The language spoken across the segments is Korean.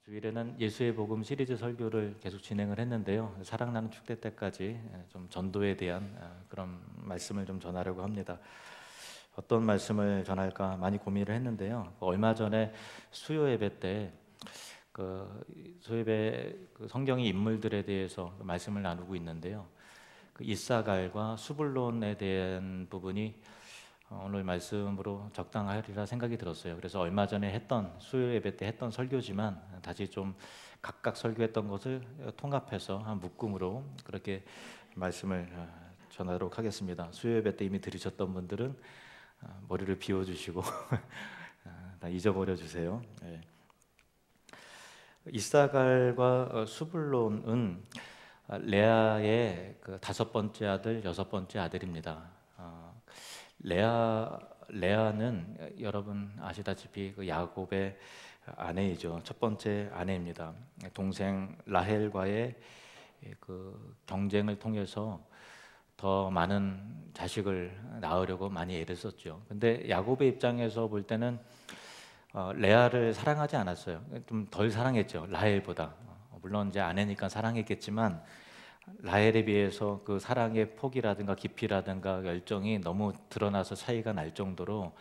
주일에는 예수의 복음 시리즈 설교를 계속 진행을 했는데요. 사랑나는 축제 때까지 좀 전도에 대한 그런 말씀을 좀 전하려고 합니다. 어떤 말씀을 전할까 많이 고민을 했는데요. 얼마 전에 수요 예배 때 수요 예배 성경의 인물들에 대해서 말씀을 나누고 있는데요. 이사갈과 수불론에 대한 부분이 오늘 말씀으로 적당하리라 생각이 들었어요. 그래서 얼마 전에 했던 수요 예배 때 했던 설교지만 다시 좀 각각 설교했던 것을 통합해서 한 묶음으로 그렇게 말씀을 전하도록 하겠습니다. 수요 예배 때 이미 들으셨던 분들은 머리를 비워주시고 다 잊어버려 주세요. 네. 이사갈과 수불론은 레아의 다섯 번째 아들, 여섯 번째 아들입니다. 레아는 여러분 아시다시피 야곱의 아내이죠. 첫 번째 아내입니다. 동생 라헬과의 경쟁을 통해서 더 많은 자식을 낳으려고 많이 애를 썼죠. 근데 야곱의 입장에서 볼 때는 레아를 사랑하지 않았어요. 좀 덜 사랑했죠. 라헬보다. 물론 이제 아내니까 사랑했겠지만 라헬에 비해서 그 사랑의 폭이라든가 깊이라든가 열정이 너무 드러나서 차이가 날 정도로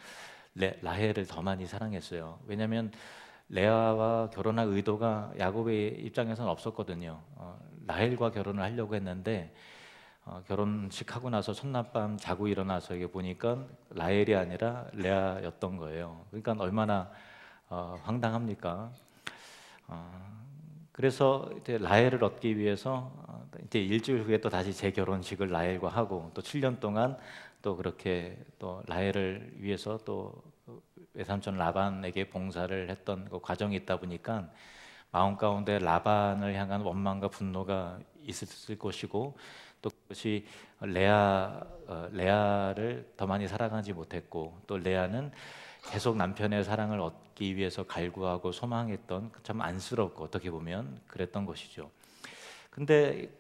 라헬을 더 많이 사랑했어요. 왜냐하면 레아와 결혼할 의도가 야곱의 입장에서는 없었거든요. 라헬과 결혼을 하려고 했는데 결혼식 하고 나서 첫날밤 자고 일어나서 이게 보니까 라헬이 아니라 레아였던 거예요. 그러니까 얼마나 황당합니까? 그래서 이제 라헬을 얻기 위해서 이제 일주일 후에 또 다시 재결혼식을 라헬과 하고 또 7년 동안 또 그렇게 또 라헬을 위해서 또 외삼촌 라반에게 봉사를 했던 그 과정이 있다 보니까 마음 가운데 라반을 향한 원망과 분노가 있었을 것이고 또 그것이 레아를 더 많이 사랑하지 못했고 또 레아는 계속 남편의 사랑을 얻기 위해서 갈구하고 소망했던 참 안쓰럽고 어떻게 보면 그랬던 것이죠. 근데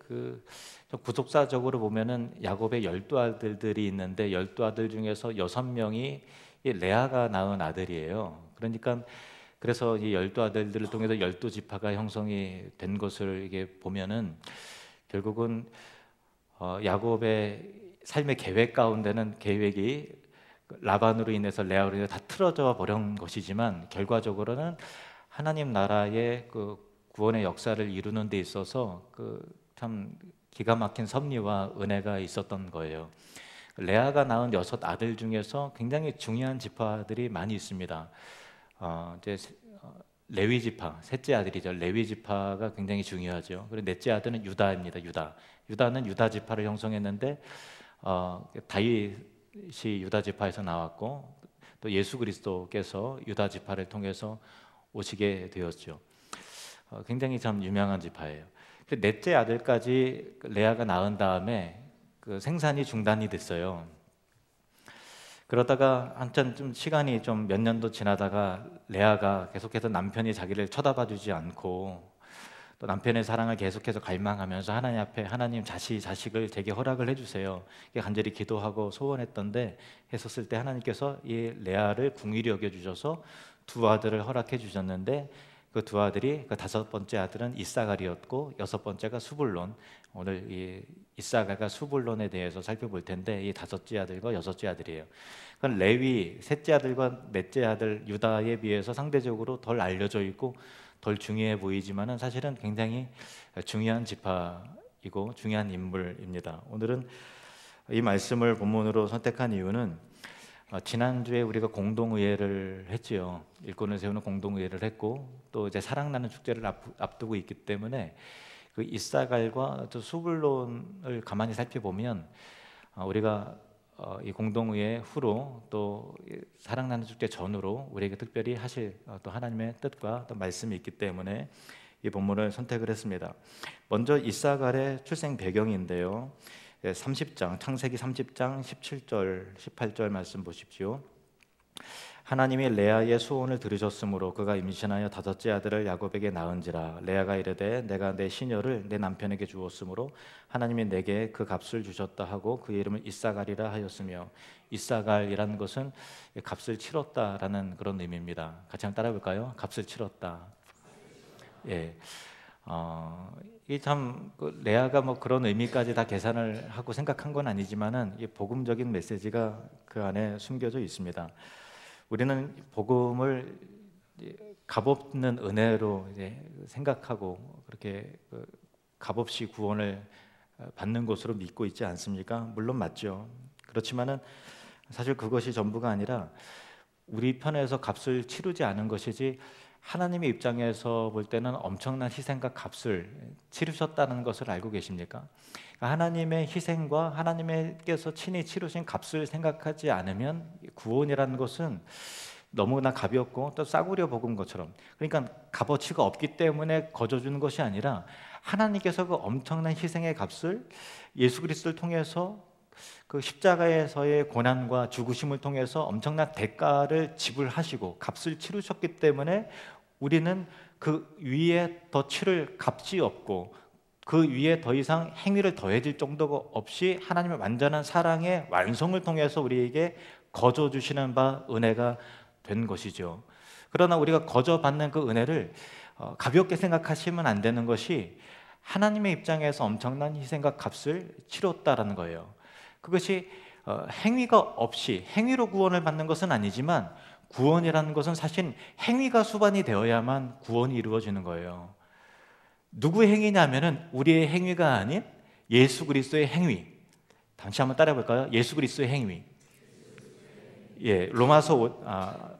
구속사적으로 보면은 야곱의 12아들들이 있는데 12아들 중에서 6명이 레아가 낳은 아들이에요. 그러니까 그래서 이 12아들들을 통해서 12지파가 형성이 된 것을 이게 보면은 결국은 야곱의 삶의 계획 가운데는 계획이 라반으로 인해서 레아로 인해서 다 틀어져 버린 것이지만 결과적으로는 하나님 나라의 구원의 역사를 이루는 데 있어서 참 기가 막힌 섭리와 은혜가 있었던 거예요. 레아가 낳은 6아들 중에서 굉장히 중요한 지파들이 많이 있습니다. 이제 레위 지파, 셋째 아들이죠. 레위 지파가 굉장히 중요하죠. 그리고 넷째 아들은 유다입니다. 유다는 유다 지파를 형성했는데 다윗이 유다 지파에서 나왔고 또 예수 그리스도께서 유다 지파를 통해서 오시게 되었죠. 굉장히 참 유명한 지파예요. 넷째 아들까지 레아가 낳은 다음에 생산이 중단이 됐어요. 그러다가 한참 좀 시간이 좀 몇 년도 지나다가 레아가 계속해서 남편이 자기를 쳐다봐주지 않고 또 남편의 사랑을 계속해서 갈망하면서 하나님 앞에 하나님 자식을 제게 허락을 해주세요. 간절히 기도하고 소원했던데 했었을 때 하나님께서 이 레아를 궁일이 여겨주셔서 두 아들을 허락해 주셨는데 그 두 아들이 다섯 번째 아들은 이사갈이었고 여섯 번째가 수불론. 오늘 이 이사갈과 수불론에 대해서 살펴볼 텐데 이 다섯째 아들과 여섯째 아들이에요. 그건 레위 셋째 아들과 넷째 아들 유다에 비해서 상대적으로 덜 알려져 있고 덜 중요해 보이지만은 사실은 굉장히 중요한 지파이고 중요한 인물입니다. 오늘은 이 말씀을 본문으로 선택한 이유는 지난주에 우리가 공동의회를 했지요. 일꾼을 세우는 공동의회를 했고 또 이제 사랑나는 축제를 앞두고 있기 때문에 그 이사갈과 또 수불론을 가만히 살펴보면 우리가 이 공동의회 후로 또 사랑나는 축제 전후로 우리에게 특별히 하실 또 하나님의 뜻과 또 말씀이 있기 때문에 이 본문을 선택을 했습니다. 먼저 이사갈의 출생 배경인데요. 30장 창세기 30장 17절 18절 말씀 보십시오. 하나님이 레아의 소원을 들으셨으므로 그가 임신하여 다섯째 아들을 야곱에게 낳은지라. 레아가 이르되 내가 내 시녀를 내 남편에게 주었으므로 하나님이 내게 그 값을 주셨다 하고 그의 이름을 이사갈이라 하였으며, 이사갈이라는 것은 값을 치렀다라는 그런 의미입니다. 같이 한번 따라 볼까요? 값을 치렀다. 예, 이게 참 레아가 뭐 그런 의미까지 다 계산을 하고 생각한 건 아니지만은 이 복음적인 메시지가 그 안에 숨겨져 있습니다. 우리는 복음을 값없는 은혜로 이제 생각하고 그렇게 값없이 구원을 받는 것으로 믿고 있지 않습니까? 물론 맞죠. 그렇지만은 사실 그것이 전부가 아니라 우리 편에서 값을 치르지 않은 것이지 하나님의 입장에서 볼 때는 엄청난 희생과 값을 치르셨다는 것을 알고 계십니까? 하나님의 희생과 하나님께서 친히 치르신 값을 생각하지 않으면 구원이라는 것은 너무나 가볍고 또 싸구려 먹은 것처럼, 그러니까 값어치가 없기 때문에 거저주는 것이 아니라 하나님께서 그 엄청난 희생의 값을 예수 그리스도를 통해서 그 십자가에서의 고난과 죽으심을 통해서 엄청난 대가를 지불하시고 값을 치르셨기 때문에 우리는 그 위에 더 치를 값이 없고 그 위에 더 이상 행위를 더해질 정도가 없이 하나님의 완전한 사랑의 완성을 통해서 우리에게 거저 주시는 바 은혜가 된 것이죠. 그러나 우리가 거저 받는 그 은혜를 가볍게 생각하시면 안 되는 것이 하나님의 입장에서 엄청난 희생과 값을 치렀다라는 거예요. 그것이 행위가 없이 행위로 구원을 받는 것은 아니지만 구원이라는 것은 사실 행위가 수반이 되어야만 구원이 이루어지는 거예요. 누구의 행위냐면은 우리의 행위가 아닌 예수 그리스도의 행위. 다시 한번 따라해 볼까요? 예수 그리스도의 행위. 예, 로마서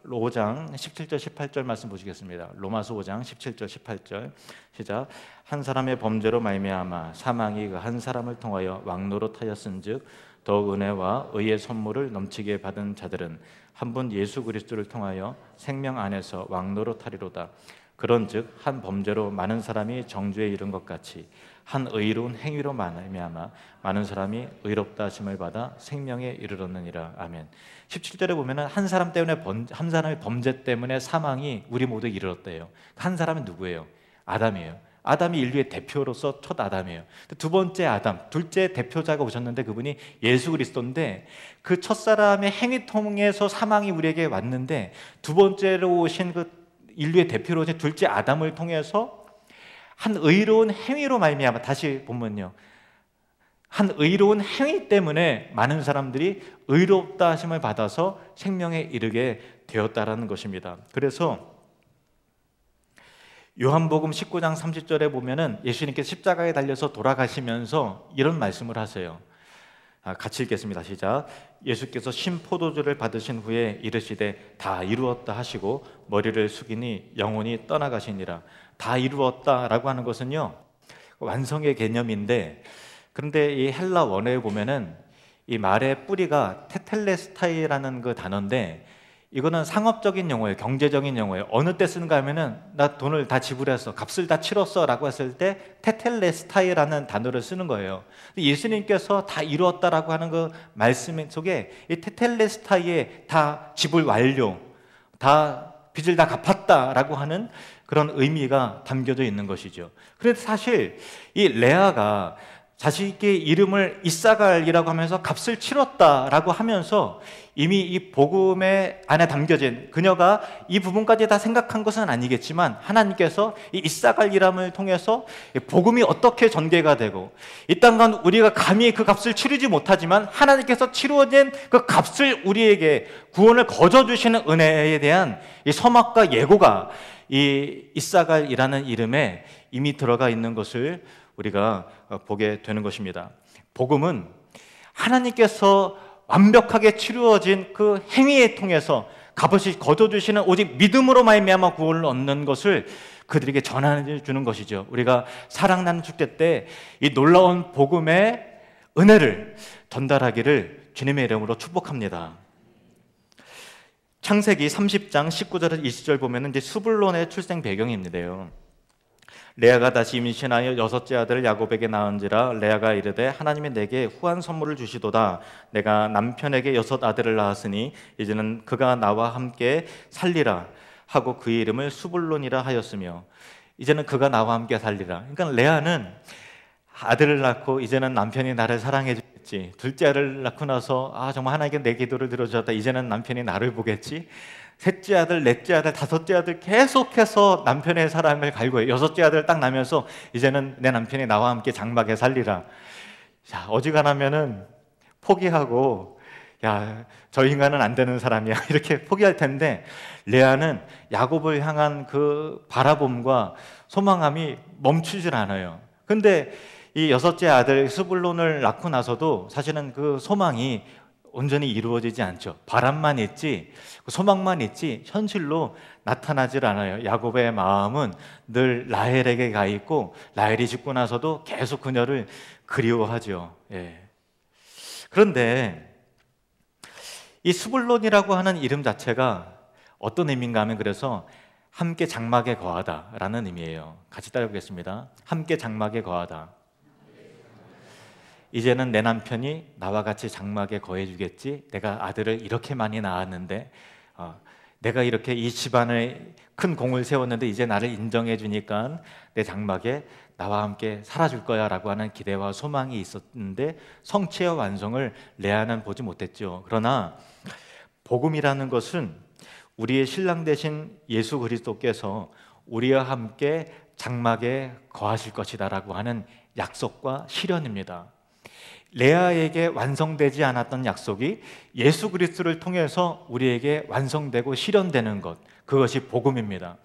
5장 17절 18절 말씀 보시겠습니다. 로마서 5장 17절 18절 시작. 한 사람의 범죄로 말미암아 사망이 그 한 사람을 통하여 왕노릇하였은즉 더욱 은혜와 의의 선물을 넘치게 받은 자들은 한 분 예수 그리스도를 통하여 생명 안에서 왕노릇하리로다. 그런즉 한 범죄로 많은 사람이 정죄에 이른 것 같이 한 의로운 행위로 말미암아 많은 사람이 의롭다 하심을 받아 생명에 이르렀느니라. 아멘. 17절에 보면은 한 사람 때문에 한 사람의 범죄 때문에 사망이 우리 모두 이르렀대요. 한 사람은 누구예요? 아담이에요. 아담이 인류의 대표로서 첫 아담이에요. 두 번째 아담, 둘째 대표자가 오셨는데 그분이 예수 그리스도인데 그 첫 사람의 행위 통해서 사망이 우리에게 왔는데 두 번째로 오신 그 인류의 대표로 오신 둘째 아담을 통해서 한 의로운 행위로 말미암아, 다시 보면요, 한 의로운 행위 때문에 많은 사람들이 의롭다 하심을 받아서 생명에 이르게 되었다라는 것입니다. 그래서 요한복음 19장 30절에 보면은 예수님께서 십자가에 달려서 돌아가시면서 이런 말씀을 하세요. 같이 읽겠습니다. 시작. 예수께서 신포도주를 받으신 후에 이르시되 다 이루었다 하시고 머리를 숙이니 영혼이 떠나가시니라. 다 이루었다라고 하는 것은요, 완성의 개념인데, 그런데 이 헬라 원어에 보면은 이 말의 뿌리가 테텔레스타이라는 그 단어인데 이거는 상업적인 용어예요. 경제적인 용어예요. 어느 때 쓰는가 하면은 나 돈을 다 지불했어, 값을 다 치렀어 라고 했을 때 테텔레스타이라는 단어를 쓰는 거예요. 예수님께서 다 이루었다라고 하는 그 말씀 속에 이 테텔레스타이에 다 지불 완료, 다 빚을 다 갚았다라고 하는 그런 의미가 담겨져 있는 것이죠. 그런데 사실 이 레아가 자식의 이름을 이사갈이라고 하면서 값을 치렀다라고 하면서 이미 이 복음의 안에 담겨진, 그녀가 이 부분까지 다 생각한 것은 아니겠지만 하나님께서 이 이사갈이람을 통해서 복음이 어떻게 전개가 되고 이 땅간 우리가 감히 그 값을 치르지 못하지만 하나님께서 치루어진 그 값을 우리에게 구원을 거저 주시는 은혜에 대한 이 서막과 예고가 이 이사갈이라는 이름에 이미 들어가 있는 것을 우리가 보게 되는 것입니다. 복음은 하나님께서 완벽하게 치루어진 그 행위에 통해서 값없이 거둬주시는 오직 믿음으로 말미암아 구원을 얻는 것을 그들에게 전해 주는 것이죠. 우리가 사랑나는 축제 때 이 놀라운 복음의 은혜를 전달하기를 주님의 이름으로 축복합니다. 창세기 30장 19절에서 20절 보면은 이제 스불론의 출생 배경입니다요. 레아가 다시 임신하여 여섯째 아들을 야곱에게 낳은지라 레아가 이르되 하나님이 내게 후한 선물을 주시도다. 내가 남편에게 여섯 아들을 낳았으니 이제는 그가 나와 함께 살리라 하고 그의 이름을 스불론이라 하였으며, 이제는 그가 나와 함께 살리라. 그러니까 레아는 아들을 낳고 이제는 남편이 나를 사랑해 주겠지, 둘째 아들을 낳고 나서 정말 하나님께 내 기도를 들어주셨다, 이제는 남편이 나를 보겠지, 셋째 아들, 넷째 아들, 다섯째 아들 계속해서 남편의 사랑을 갈구해요. 여섯째 아들 딱 나면서 이제는 내 남편이 나와 함께 장막에 살리라. 자, 어지간하면은 포기하고, 야, 저 인간은 안 되는 사람이야 이렇게 포기할 텐데, 레아는 야곱을 향한 그 바라봄과 소망함이 멈추질 않아요. 근데 이 여섯째 아들 스불론을 낳고 나서도 사실은 그 소망이 온전히 이루어지지 않죠. 바람만 있지, 소망만 있지 현실로 나타나질 않아요. 야곱의 마음은 늘 라헬에게 가 있고, 라헬이 죽고 나서도 계속 그녀를 그리워하죠. 예. 그런데 이 스불론이라고 하는 이름 자체가 어떤 의미인가 하면, 그래서 함께 장막에 거하다라는 의미예요. 같이 따라해보겠습니다. 함께 장막에 거하다. 이제는 내 남편이 나와 같이 장막에 거해주겠지. 내가 아들을 이렇게 많이 낳았는데, 내가 이렇게 이 집안에 큰 공을 세웠는데 이제 나를 인정해 주니까 내 장막에 나와 함께 살아줄 거야 라고 하는 기대와 소망이 있었는데, 성취와 완성을 레아는 보지 못했죠. 그러나 복음이라는 것은 우리의 신랑 되신 예수 그리스도께서 우리와 함께 장막에 거하실 것이다 라고 하는 약속과 실현입니다. 레아에게 완성되지 않았던 약속이 예수 그리스도를 통해서 우리에게 완성되고 실현되는 것, 그것이 복음입니다.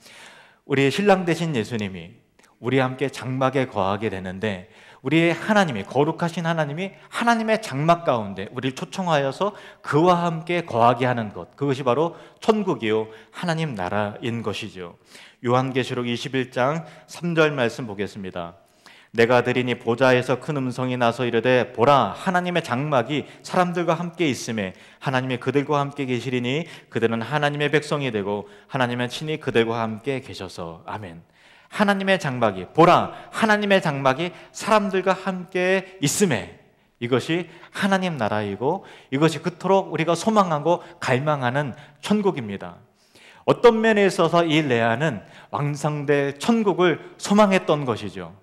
우리의 신랑 되신 예수님이 우리와 함께 장막에 거하게 되는데, 우리의 하나님이, 거룩하신 하나님이 하나님의 장막 가운데 우리를 초청하여서 그와 함께 거하게 하는 것, 그것이 바로 천국이요 하나님 나라인 것이죠. 요한계시록 21장 3절 말씀 보겠습니다. 내가 들으니 보좌에서 큰 음성이 나서 이르되, 보라, 하나님의 장막이 사람들과 함께 있음에 하나님이 그들과 함께 계시리니 그들은 하나님의 백성이 되고 하나님은 친히 그들과 함께 계셔서. 아멘. 하나님의 장막이, 보라, 하나님의 장막이 사람들과 함께 있음에, 이것이 하나님 나라이고 이것이 그토록 우리가 소망하고 갈망하는 천국입니다. 어떤 면에 있어서 이 레아는 왕성될 천국을 소망했던 것이죠.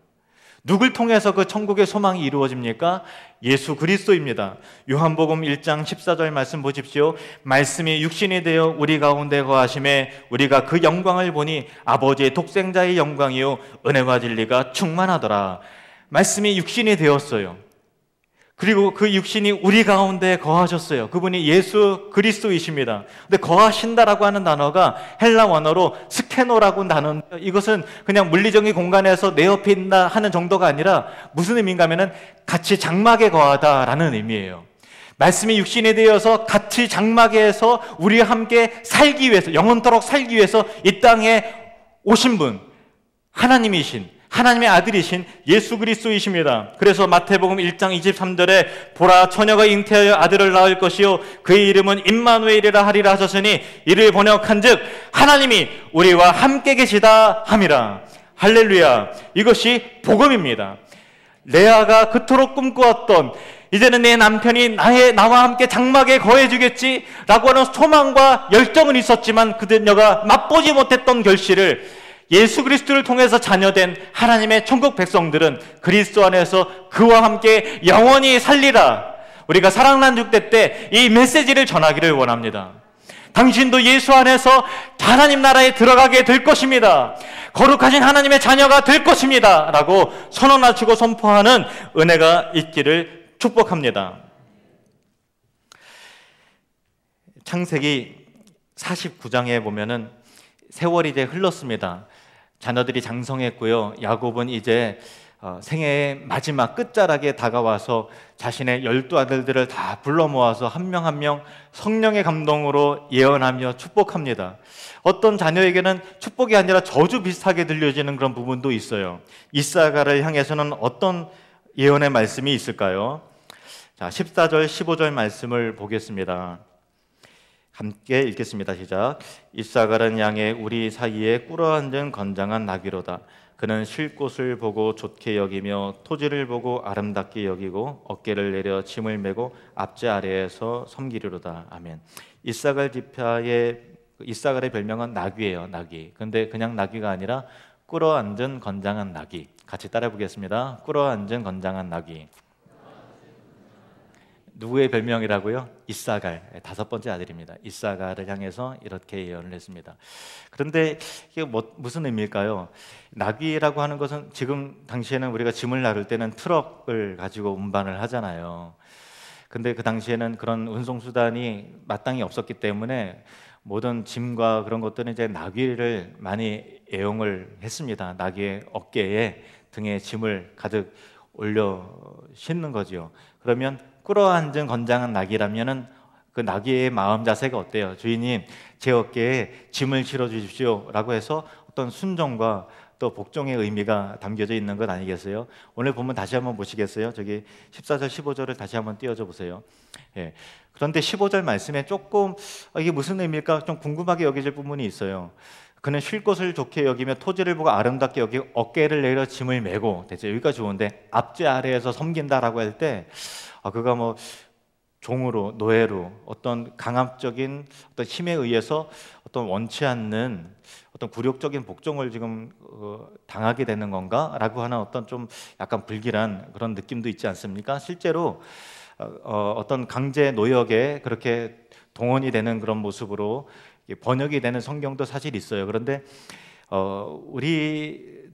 누굴 통해서 그 천국의 소망이 이루어집니까? 예수 그리스도입니다. 요한복음 1장 14절 말씀 보십시오. 말씀이 육신이 되어 우리 가운데 거하심에 우리가 그 영광을 보니 아버지의 독생자의 영광이요 은혜와 진리가 충만하더라. 말씀이 육신이 되었어요. 그리고 그 육신이 우리 가운데 거하셨어요. 그분이 예수 그리스도이십니다. 근데 거하신다라고 하는 단어가 헬라 원어로 스케노라고 단어, 이것은 그냥 물리적인 공간에서 내 옆에 있다 하는 정도가 아니라 무슨 의미인가 하면은 같이 장막에 거하다라는 의미예요. 말씀이 육신이 되어서 같이 장막에서 우리와 함께 살기 위해서, 영원토록 살기 위해서 이 땅에 오신 분, 하나님이신, 하나님의 아들이신 예수 그리스도이십니다. 그래서 마태복음 1장 23절에 보라, 처녀가 잉태하여 아들을 낳을 것이요 그의 이름은 임마누엘이라 하리라 하셨으니, 이를 번역한즉 하나님이 우리와 함께 계시다 함이라. 할렐루야. 이것이 복음입니다. 레아가 그토록 꿈꾸었던, 이제는 내 남편이 나와 함께 장막에 거해주겠지 라고 하는 소망과 열정은 있었지만 그녀가 맛보지 못했던 결실을 예수 그리스도를 통해서 자녀된 하나님의 천국 백성들은 그리스도 안에서 그와 함께 영원히 살리라. 우리가 사랑난죽대 때 이 메시지를 전하기를 원합니다. 당신도 예수 안에서 하나님 나라에 들어가게 될 것입니다. 거룩하신 하나님의 자녀가 될 것입니다 라고 선언하시고 선포하는 은혜가 있기를 축복합니다. 창세기 49장에 보면은 세월이 이제 흘렀습니다. 자녀들이 장성했고요. 야곱은 이제 생애의 마지막 끝자락에 다가와서 자신의 12아들들을 다 불러 모아서 한 명 한 명 성령의 감동으로 예언하며 축복합니다. 어떤 자녀에게는 축복이 아니라 저주 비슷하게 들려지는 그런 부분도 있어요. 이사가를 향해서는 어떤 예언의 말씀이 있을까요? 자, 14절 15절 말씀을 보겠습니다. 함께 읽겠습니다. 시작. 이사갈은 양의 우리 사이에 꿇어앉은 건장한 나귀로다. 그는 쉴 곳을 보고 좋게 여기며 토지를 보고 아름답게 여기고 어깨를 내려 짐을 메고 앞제 아래에서 섬기리로다. 아멘. 이사갈 지파의 이사갈의 별명은 나귀예요. 나귀. 근데 그냥 나귀가 아니라 꿇어앉은 건장한 나귀. 같이 따라 보겠습니다. 꿇어앉은 건장한 나귀. 누구의 별명이라고요? 이사갈, 다섯 번째 아들입니다. 이사갈을 향해서 이렇게 예언을 했습니다. 그런데 이게 무슨 의미일까요? 나귀라고 하는 것은 지금 당시에는 우리가 짐을 나를 때는 트럭을 가지고 운반을 하잖아요. 근데 그 당시에는 그런 운송수단이 마땅히 없었기 때문에 모든 짐과 그런 것들은 이제 나귀를 많이 애용을 했습니다. 나귀의 어깨에 등에 짐을 가득 올려 싣는 거죠. 그러면 꿇어앉은 건장한 나귀라면은 그 나귀의 마음 자세가 어때요? 주인님, 제 어깨에 짐을 실어 주십시오 라고 해서 어떤 순종과 또 복종의 의미가 담겨져 있는 것 아니겠어요? 오늘 보면 다시 한번 보시겠어요? 저기 14절 15절을 다시 한번 띄워줘 보세요. 예. 그런데 15절 말씀에 조금 이게 무슨 의미일까 좀 궁금하게 여겨질 부분이 있어요. 그는 쉴 곳을 좋게 여기며 토지를 보고 아름답게 여기고 어깨를 내려 짐을 메고, 됐죠? 여기까지 좋은데 압제 아래에서 섬긴다라고 할 때 그가 뭐 종으로, 노예로 어떤 강압적인 어떤 힘에 의해서 어떤 원치 않는 어떤 굴욕적인 복종을 지금 당하게 되는 건가라고 하는 어떤 좀 약간 불길한 그런 느낌도 있지 않습니까? 실제로 어떤 강제 노역에 그렇게 동원이 되는 그런 모습으로 번역이 되는 성경도 사실 있어요. 그런데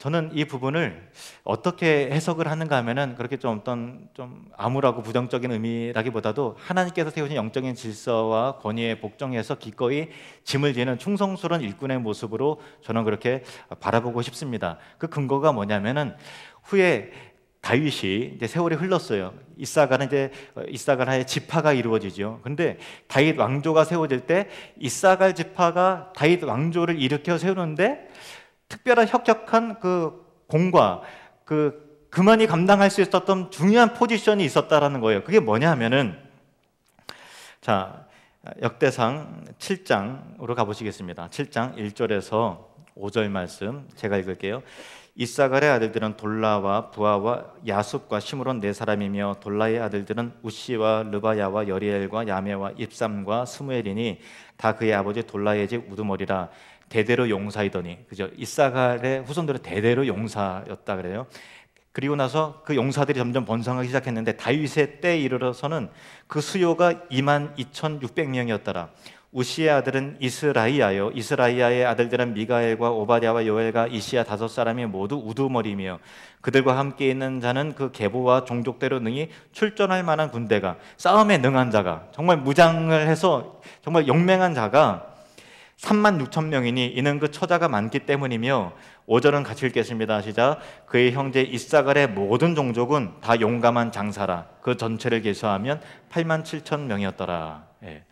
저는 이 부분을 어떻게 해석을 하는가 하면은 그렇게 좀 어떤 좀 암울하고 부정적인 의미라기보다도 하나님께서 세우신 영적인 질서와 권위에 복종해서 기꺼이 짐을 지는 충성스러운 일꾼의 모습으로 저는 그렇게 바라보고 싶습니다. 그 근거가 뭐냐면은 후에 다윗이 이제 세월이 흘렀어요. 이사갈 하에 지파가 이루어지죠. 근데 다윗 왕조가 세워질 때 이사갈 지파가 다윗 왕조를 일으켜 세우는데 특별한 혁혁한 그 공과 그만이 감당할 수 있었던 중요한 포지션이 있었다라는 거예요. 그게 뭐냐 하면은 자, 역대상 7장으로 가보시겠습니다. 7장 1절에서 5절 말씀 제가 읽을게요. 이사갈의 아들들은 돌라와 부하와 야숲과 시므론 네 사람이며 돌라의 아들들은 우시와 르바야와 여리엘과 야메와 입삼과 스무엘이니 다 그의 아버지 돌라의 집 우두머리라. 대대로 용사이더니, 그죠? 이사갈의 후손들은 대대로 용사였다 그래요. 그리고 나서 그 용사들이 점점 번성하기 시작했는데 다윗의 때에 이르러서는 그 수요가 22,600명이었더라. 우시의 아들은 이스라이아요. 이스라이아의 아들들은 미가엘과 오바댜와 요엘과 이시야 다섯 사람이 모두 우두머리며 그들과 함께 있는 자는 그 계보와 종족대로 능히 출전할 만한 군대가, 싸움에 능한 자가, 정말 무장을 해서 정말 용맹한 자가 36,000명이니 이는 그 처자가 많기 때문이며 5절은 같이 읽겠습니다. 시작. 그의 형제 이사갈의 모든 종족은 다 용감한 장사라. 그 전체를 계수하면 87,000명이었더라. 예.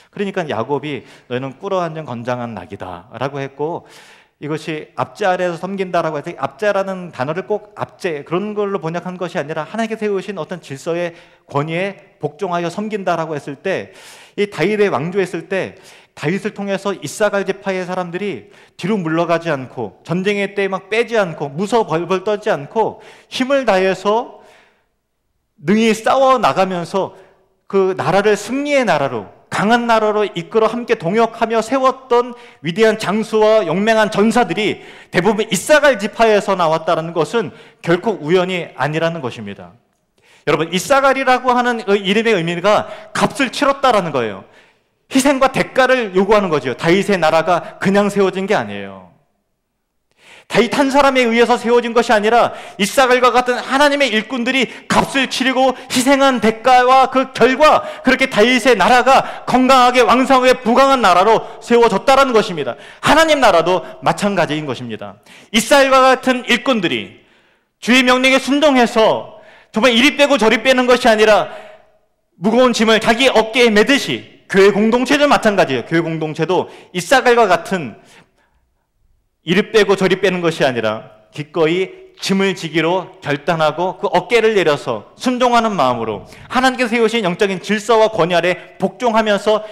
그러니까 야곱이 너희는 꿇어앉은 건장한 낙이다 라고 했고, 이것이 압제 아래에서 섬긴다라고 해서 압제라는 단어를 꼭 압제 그런 걸로 번역한 것이 아니라 하나님께 세우신 어떤 질서의 권위에 복종하여 섬긴다라고 했을 때, 이 다윗의 왕조했을 때 다윗을 통해서 이사갈 지파의 사람들이 뒤로 물러가지 않고 전쟁의 때에 막 빼지 않고 무서 벌벌 떨지 않고 힘을 다해서 능히 싸워 나가면서 그 나라를 승리의 나라로, 강한 나라로 이끌어 함께 동역하며 세웠던 위대한 장수와 용맹한 전사들이 대부분 이사갈 지파에서 나왔다는 것은 결코 우연이 아니라는 것입니다. 여러분, 이사갈이라고 하는 이름의 의미가 값을 치렀다라는 거예요. 희생과 대가를 요구하는 거죠. 다윗의 나라가 그냥 세워진 게 아니에요. 다윗 한 사람에 의해서 세워진 것이 아니라 이사갈과 같은 하나님의 일꾼들이 값을 치르고 희생한 대가와 그 결과 그렇게 다윗의 나라가 건강하게 왕성하게 부강한 나라로 세워졌다는 것입니다. 하나님 나라도 마찬가지인 것입니다. 이스라엘과 같은 일꾼들이 주의 명령에 순종해서 정말 이리 빼고 저리 빼는 것이 아니라 무거운 짐을 자기 어깨에 매듯이, 교회 공동체도 마찬가지예요. 교회 공동체도 이사갈과 같은 이리 빼고 저리 빼는 것이 아니라 기꺼이 짐을 지기로 결단하고 그 어깨를 내려서 순종하는 마음으로 하나님께서 세우신 영적인 질서와 권위 아래 복종하면서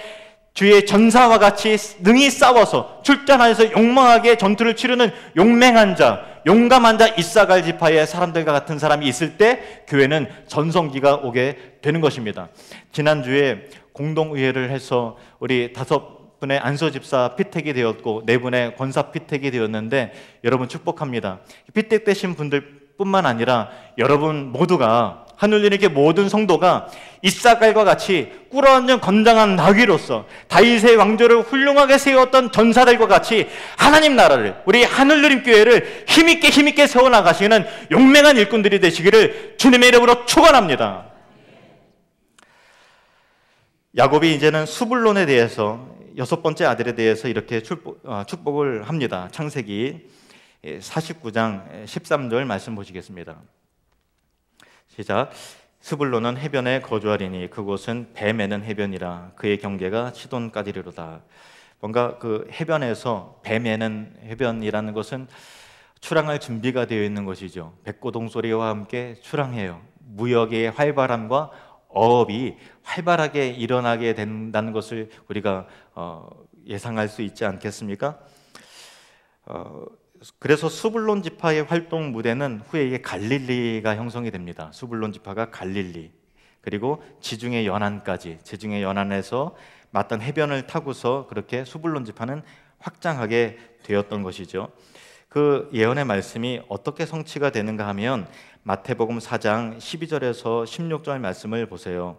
주의 전사와 같이 능히 싸워서 출전하여서 용맹하게 전투를 치르는 용맹한 자, 용감한 자 이사갈 지파의 사람들과 같은 사람이 있을 때 교회는 전성기가 오게 되는 것입니다. 지난주에 공동의회를 해서 우리 5분의 안소 집사 피택이 되었고 4분의 권사 피택이 되었는데 여러분 축복합니다. 피택되신 분들 뿐만 아니라 여러분 모두가 하늘님의 모든 성도가 이사갈과 같이 꿇어앉은 건장한 나귀로서 다윗의 왕조를 훌륭하게 세웠던 전사들과 같이 하나님 나라를, 우리 하늘누림 교회를 힘있게 세워나가시는 용맹한 일꾼들이 되시기를 주님의 이름으로 축원합니다. 야곱이 이제는 수불론에 대해서, 여섯 번째 아들에 대해서 이렇게 축복을 합니다. 창세기 49장 13절 말씀 보시겠습니다. 시작. 스불론은 해변에 거주하리니 그곳은 배 매는 해변이라 그의 경계가 시돈까지리로다. 뭔가 그 해변에서 배 매는 해변이라는 것은 출항할 준비가 되어 있는 것이죠. 백고동 소리와 함께 출항해요. 무역의 활발함과 어업이 활발하게 일어나게 된다는 것을 우리가 예상할 수 있지 않겠습니까? 그래서 수불론 지파의 활동 무대는 후에 이게 갈릴리가 형성이 됩니다. 수불론 지파가 갈릴리, 그리고 지중해 연안까지, 지중해 연안에서 맞던 해변을 타고서 그렇게 수불론 지파는 확장하게 되었던 것이죠. 그 예언의 말씀이 어떻게 성취가 되는가 하면 마태복음 4장 12절에서 16절 말씀을 보세요.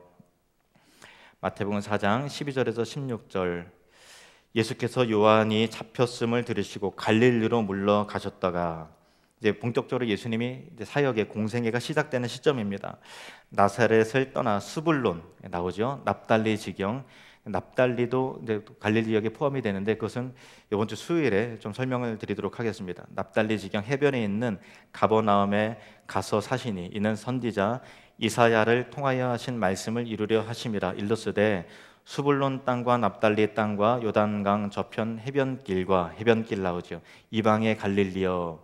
마태복음 4장 12절에서 16절. 예수께서 요한이 잡혔음을 들으시고 갈릴리로 물러가셨다가, 이제 본격적으로 예수님이 이제 사역의 공생애가 시작되는 시점입니다. 나사렛을 떠나 수불론 나오죠. 납달리 지경, 납달리도 이제 갈릴리 지역에 포함이 되는데 그것은 이번 주 수요일에 좀 설명을 드리도록 하겠습니다. 납달리 지경 해변에 있는 가버나움에 가서 사시니 이는 선지자 이사야를 통하여 하신 말씀을 이루려 하심이라. 일러스되 수불론 땅과 납달리 땅과 요단강 저편 해변길과, 해변길 나오죠. 이방의 갈릴리여,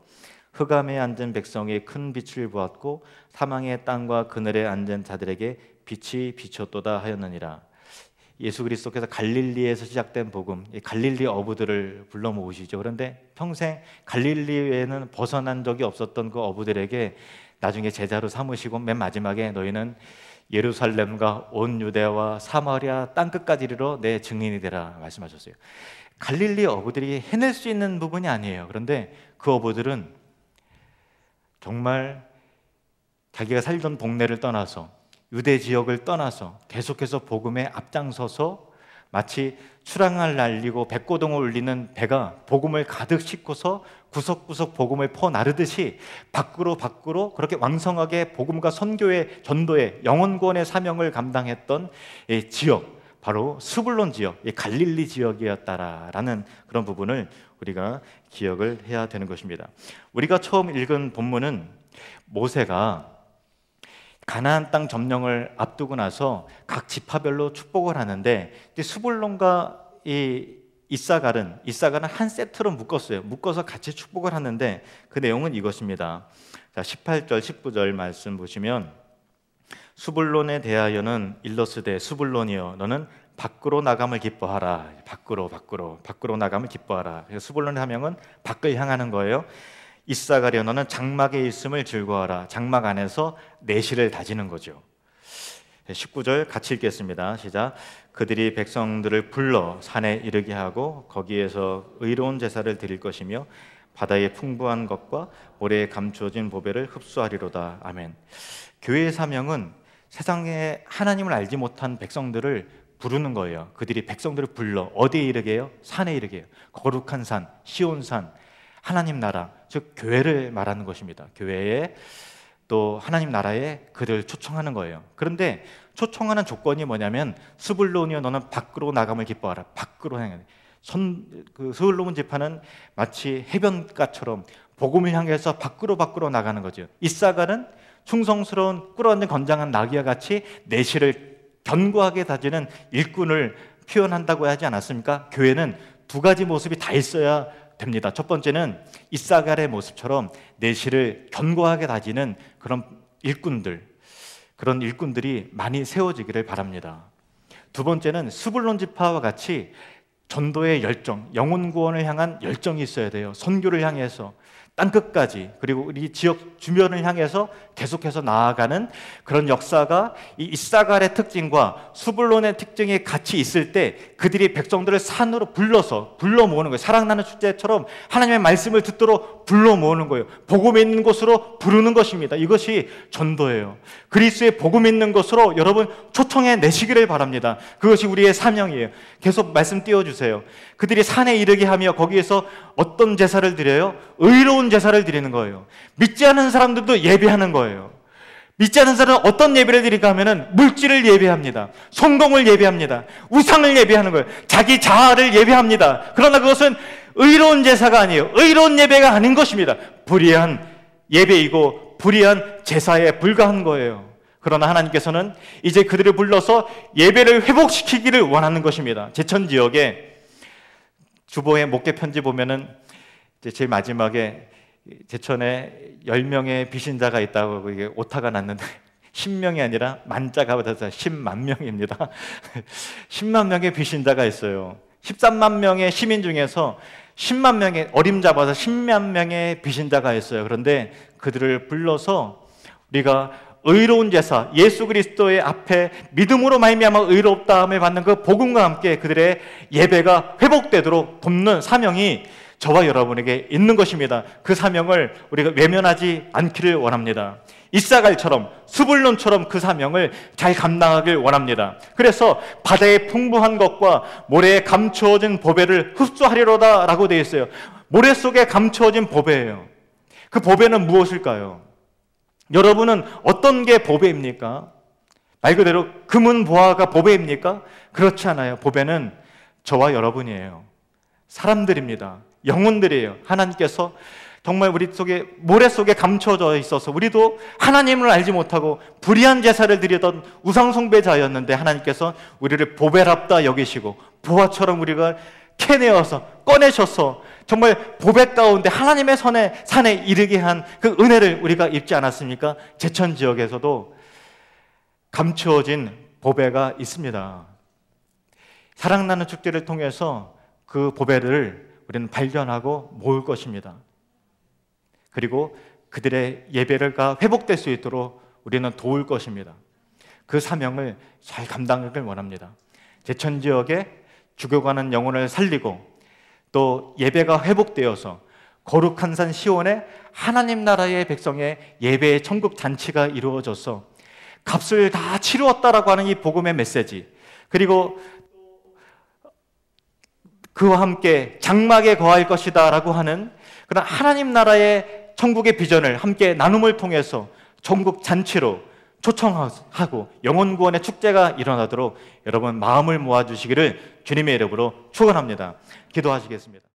흑암에 앉은 백성이 큰 빛을 보았고 사망의 땅과 그늘에 앉은 자들에게 빛이 비쳤도다 하였느니라. 예수 그리스도께서 갈릴리에서 시작된 복음, 이 갈릴리 어부들을 불러 모으시죠. 그런데 평생 갈릴리에는 벗어난 적이 없었던 그 어부들에게 나중에 제자로 삼으시고 맨 마지막에 너희는 예루살렘과 온 유대와 사마리아 땅끝까지 이르러 내 증인이 되라 말씀하셨어요. 갈릴리 어부들이 해낼 수 있는 부분이 아니에요. 그런데 그 어부들은 정말 자기가 살던 동네를 떠나서, 유대 지역을 떠나서 계속해서 복음에 앞장서서 마치 출항을 날리고 백고동을 울리는 배가 복음을 가득 싣고서 구석구석 복음을 퍼나르듯이 밖으로 그렇게 왕성하게 복음과 선교의, 전도의, 영혼구원의 사명을 감당했던 이 지역, 바로 스불론 지역, 이 갈릴리 지역이었다라는 그런 부분을 우리가 기억을 해야 되는 것입니다. 우리가 처음 읽은 본문은 모세가 가나안 땅 점령을 앞두고 나서 각 지파별로 축복을 하는데, 스불론과 이 이사갈은 한 세트로 묶어서 같이 축복을 하는데 그 내용은 이것입니다. 자, 18절 19절 말씀 보시면 수불론에 대하여는 일러스되 수불론이여 너는 밖으로 나감을 기뻐하라. 밖으로 나감을 기뻐하라. 수불론의 사명은 밖을 향하는 거예요. 이사갈이여 너는 장막에 있음을 즐거워하라. 장막 안에서 내실을 다지는 거죠. 19절 같이 읽겠습니다. 시작. 그들이 백성들을 불러 산에 이르게 하고 거기에서 의로운 제사를 드릴 것이며 바다의 풍부한 것과 모래에 감추어진 보배를 흡수하리로다. 아멘. 교회의 사명은 세상에 하나님을 알지 못한 백성들을 부르는 거예요. 그들이 백성들을 불러 어디에 이르게 해요? 산에 이르게 해요. 거룩한 산, 시온산, 하나님 나라, 즉 교회를 말하는 것입니다. 교회에 또 하나님 나라에 그들을 초청하는 거예요. 그런데 초청하는 조건이 뭐냐면 스불론이여 너는 밖으로 나감을 기뻐하라. 밖으로 향해. 그 스불론 지파는 마치 해변가처럼 복음을 향해서 밖으로 나가는 거죠. 이사갈은 충성스러운 꿇어앉은 건장한 나귀와 같이 내실을 견고하게 다지는 일꾼을 표현한다고 하지 않았습니까? 교회는 두 가지 모습이 다 있어야 됩니다. 첫 번째는 이사갈의 모습처럼 내실을 견고하게 다지는 그런 일꾼들이 많이 세워지기를 바랍니다. 두 번째는 스불론 지파와 같이 전도의 열정, 영혼 구원을 향한 열정이 있어야 돼요. 선교를 향해서 땅끝까지, 그리고 우리 지역 주변을 향해서 계속해서 나아가는 그런 역사가 이 이사갈의 특징과 수불론의 특징이 같이 있을 때 그들이 백성들을 산으로 불러 모으는 거예요. 사랑나는 축제처럼 하나님의 말씀을 듣도록 불러 모으는 거예요. 복음 있는 곳으로 부르는 것입니다. 이것이 전도예요. 그리스도의 복음 있는 곳으로 여러분 초청해 내시기를 바랍니다. 그것이 우리의 사명이에요. 계속 말씀 띄워주세요. 그들이 산에 이르게 하며 거기에서 어떤 제사를 드려요? 의로운 제사를 드리는 거예요. 믿지 않은 사람들도 예배하는 거예요. 믿지 않은 사람은 어떤 예배를 드릴까 하면은 물질을 예배합니다. 성공을 예배합니다. 우상을 예배하는 거예요. 자기 자아를 예배합니다. 그러나 그것은 의로운 제사가 아니에요. 의로운 예배가 아닌 것입니다. 불의한 예배이고 불의한 제사에 불과한 거예요. 그러나 하나님께서는 이제 그들을 불러서 예배를 회복시키기를 원하는 것입니다. 제천 지역에 주보의 목회 편지 보면은 이제 제일 마지막에 제천에 10명의 비신자가 있다고 이게 오타가 났는데 10명이 아니라 만자가 받아서 10만 명입니다. 10만 명의 비신자가 있어요. 13만 명의 시민 중에서 10만 명의 어림잡아서 10만 명의 비신자가 있어요. 그런데 그들을 불러서 우리가 의로운 제사, 예수 그리스도의 앞에 믿음으로 말미암아 의롭다함을 받는 그 복음과 함께 그들의 예배가 회복되도록 돕는 사명이 저와 여러분에게 있는 것입니다. 그 사명을 우리가 외면하지 않기를 원합니다. 이사갈처럼 수불론처럼 그 사명을 잘 감당하길 원합니다. 그래서 바다의 풍부한 것과 모래에 감추어진 보배를 흡수하리로다 라고 되어 있어요. 모래 속에 감추어진 보배예요. 그 보배는 무엇일까요? 여러분은 어떤 게 보배입니까? 말 그대로 금은 보화가 보배입니까? 그렇지 않아요. 보배는 저와 여러분이에요. 사람들입니다. 영혼들이에요. 하나님께서 정말 우리 속에 모래 속에 감춰져 있어서 우리도 하나님을 알지 못하고 불의한 제사를 드리던 우상 숭배자였는데 하나님께서 우리를 보배랍다 여기시고 보화처럼 우리가 캐내어서 꺼내셔서 정말 보배 가운데 하나님의 산에 이르게 한 그 은혜를 우리가 입지 않았습니까? 제천 지역에서도 감추어진 보배가 있습니다. 사랑나는 축제를 통해서 그 보배를 우리는 발견하고 모을 것입니다. 그리고 그들의 예배가 회복될 수 있도록 우리는 도울 것입니다. 그 사명을 잘 감당하길 원합니다. 제천 지역에 죽어가는 영혼을 살리고 또 예배가 회복되어서 거룩한 산 시온에 하나님 나라의 백성의 예배의 천국 잔치가 이루어져서 값을 다 치루었다라고 하는 이 복음의 메시지, 그리고 그와 함께 장막에 거할 것이다 라고 하는 그런 하나님 나라의 천국의 비전을 함께 나눔을 통해서 천국 잔치로 초청하고 영혼 구원의 축제가 일어나도록 여러분 마음을 모아주시기를 주님의 이름으로 축원합니다. 기도하시겠습니다.